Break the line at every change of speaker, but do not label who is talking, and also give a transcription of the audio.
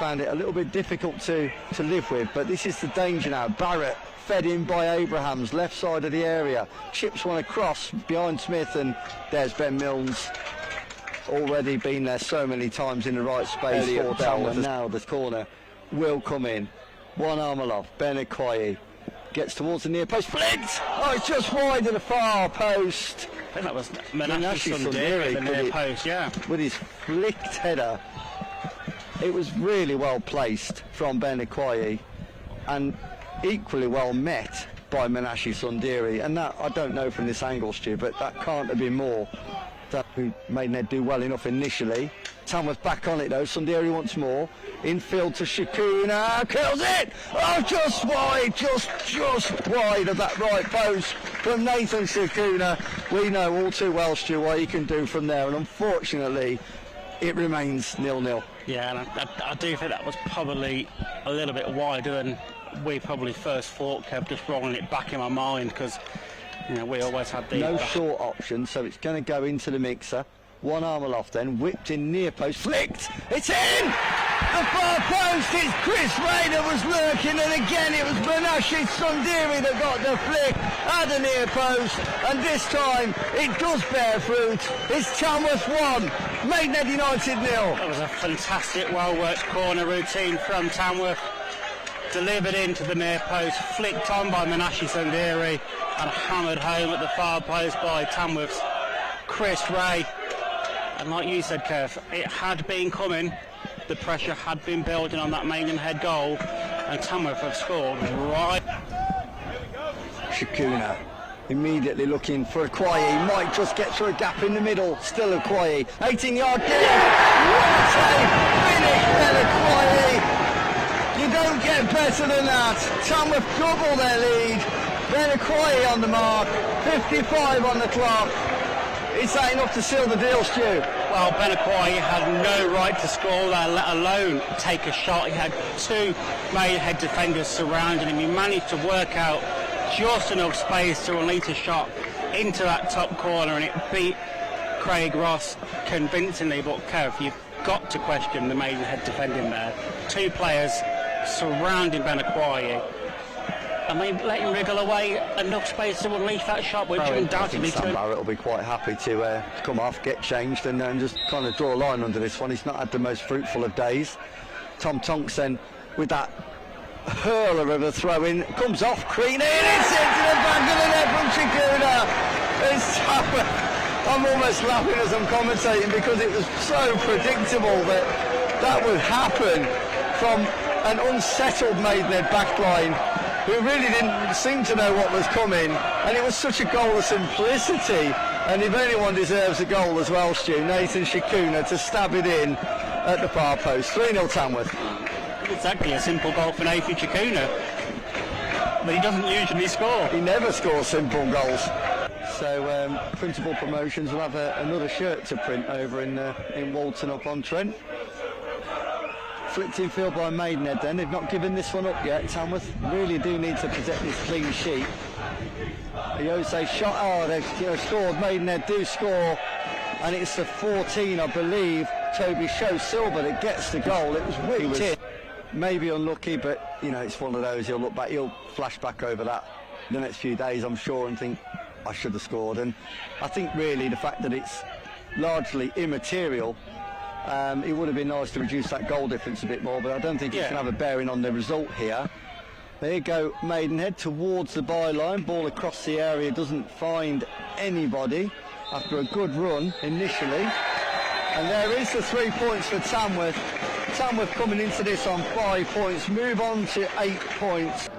found it a little bit difficult to live with, but this is the danger now. Barrett fed in by Abrahams, left side of the area, chips one across behind Smith, and there's Ben Milnes, already been there so many times in the right space for Tamworth, and now the corner will come in. One arm aloft, Ben Akwayi gets towards the near post, flicked! Oh, it's just wide of the far post.
I think that was Menashe Sundiri at the near post, yeah.
With his flicked header. It was really well placed from Ben Akwayi and equally well met by Menashe Sundiri. And that, I don't know from this angle, Stu, but that can't have been more. That Maidenhead do well enough initially. Tamworth back on it though. Sundiri wants more. Infield to Shakuna, kills it! Oh, just wide, just wide of that right post from Nathan Shakuna. We know all too well, Stu, what he can do from there, and unfortunately it remains 0-0.
Yeah, and I do think that was probably a little bit wider than we probably first thought, Kev, just rolling it back in my mind, because you know, we always had the...
No short option, so it's going to go into the mixer. One arm aloft then, whipped in near post, flicked, it's in! The far post, it's Chris Ray that was lurking, and again it was Menashe Sundiri that got the flick at the near post, and this time it does bear fruit. It's Tamworth 1, Maidenhead United 0.
That was a fantastic, well-worked corner routine from Tamworth. Delivered into the near post, flicked on by Menashe Sundiri, and hammered home at the far post by Tamworth's Chris Ray. And like you said, Kev, it had been coming. The pressure had been building on that Maidenhead goal, and Tamworth have scored right.
Shakuna immediately looking for Akwayi, might just get through a gap in the middle. Still Akwayi, 18-yard kick. What a finish, Ben Akwayi! You don't get better than that. Tamworth double their lead. Ben Akwayi on the mark, 55 on the clock. Is that enough to seal the deal, Stu?
Well, Ben Akwayi had no right to score there, let alone take a shot. He had two Maidenhead defenders surrounding him. He managed to work out just enough space to release a shot into that top corner, and it beat Craig Ross convincingly. But Kev, you've got to question the Maidenhead defending there. Two players surrounding Ben Akwayi, and they let him wriggle away enough space to unleash that shot, which undoubtedly...
Sam Barrett will be quite happy to come off, get changed, and just kind of draw a line under this one. He's not had the most fruitful of days. Tom Tonks then, with that hurler of a throw-in, comes off, Crean in, it's into the back of the net from Shakuna. It's tough. I'm almost laughing as I'm commentating, because it was so predictable that would happen from an unsettled Maidenhead backline, who really didn't seem to know what was coming, and it was such a goal of simplicity. And if anyone deserves a goal as well, Stu, Nathan Shakuna to stab it in at the far post. 3-0 Tamworth.
Exactly, a simple goal for Nathan Shakuna, but he doesn't usually score.
He never scores simple goals. So Printable Promotions will have another shirt to print over in Walton up on Trent. Flicked in field by Maidenhead then. They've not given this one up yet. Tamworth really do need to protect this clean sheet. Ayose shot, oh, they've scored. Maidenhead do score, and it's the 14, I believe, Toby Show Silver that gets the goal. It was whipped in. Maybe unlucky, but you know, it's one of those. He'll look back, he'll flash back over that the next few days, I'm sure, and think, I should have scored. And I think really the fact that it's largely immaterial, it would have been nice to reduce that goal difference a bit more, but I don't think it's going to have a bearing on the result here. There you go, Maidenhead towards the byline, ball across the area, doesn't find anybody after a good run initially. And there is the 3 points for Tamworth. Tamworth coming into this on 5 points, move on to 8 points.